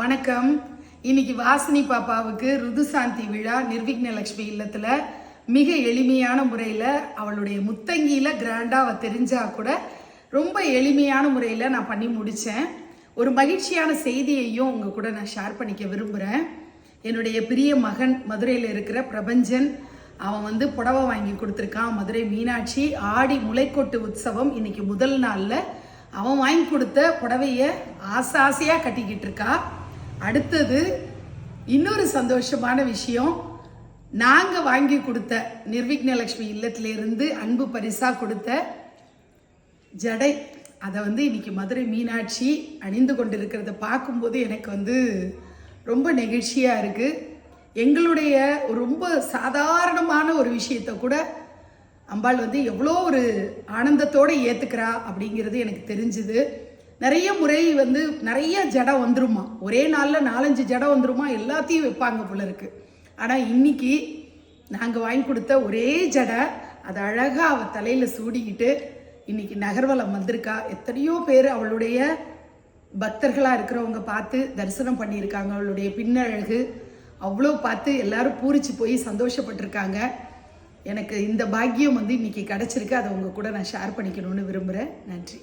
வணக்கம். இன்னைக்கு வாசினி பாப்பாவுக்கு ருதுசாந்தி விழா நிர்விக்ன லட்சுமி இல்லத்துல மிக எளிமையான முறையில் அவளுடைய முத்தங்கியில் கிராண்டாக அவள் தெரிஞ்சா கூட ரொம்ப எளிமையான முறையில் நான் பண்ணி முடித்தேன். ஒரு மகிழ்ச்சியான செய்தியையும் உங்கள் கூட நான் ஷேர் பண்ணிக்க விரும்புகிறேன். என்னுடைய பிரிய மகன் மதுரையில் இருக்கிற பிரபஞ்சன், அவன் புடவை வாங்கி கொடுத்துருக்கான். மதுரை மீனாட்சி ஆடி முளைக்கொட்டு உற்சவம் இன்னைக்கு முதல் நாளில் அவன் வாங்கி கொடுத்த புடவையை ஆசையாக கட்டிக்கிட்டு இருக்கா. அடுத்தது இன்னொரு சந்தோஷமான விஷயம், நாங்கள் வாங்கி கொடுத்த நிர்விக்ன லட்சுமி இல்லத்திலிருந்து அன்பு பரிசாக கொடுத்த ஜடை, அதை இன்னைக்கு மதுரை மீனாட்சி அணிந்து கொண்டிருக்கிறத பார்க்கும்போது எனக்கு ரொம்ப நெகிழ்ச்சியாக இருக்குது. எங்களுடைய ரொம்ப சாதாரணமான ஒரு விஷயத்தை கூட அம்பாள் எவ்வளோ ஒரு ஆனந்தத்தோடு ஏற்றுக்கிறா அப்படிங்கிறது எனக்கு தெரிஞ்சுது. நிறைய முறை நிறைய ஜடை வந்துருமா, ஒரே நாளில் 4-5 ஜடை வந்துருமா, எல்லாத்தையும் வைப்பாங்க போல இருக்கு. ஆனால் இன்னைக்கு நாங்கள் வாங்கி கொடுத்த ஒரே ஜடை, அதை அழகாக அவள் தலையில் சூடிக்கிட்டு இன்னைக்கு நகர்வலம் வந்திருக்கா. எத்தனையோ பேர் அவளுடைய பக்தர்களாக இருக்கிறவங்க பார்த்து தரிசனம் பண்ணியிருக்காங்க. அவளுடைய பின்னழகு அவ்வளோ பார்த்து எல்லாரும் பூரிச்சு போய் சந்தோஷப்பட்டிருக்காங்க. எனக்கு இந்த பாக்கியம் இன்னைக்கு கிடச்சிருக்கு. அதை உங்கள் கூட நான் ஷேர் பண்ணிக்கணும்னு விரும்புகிறேன். நன்றி.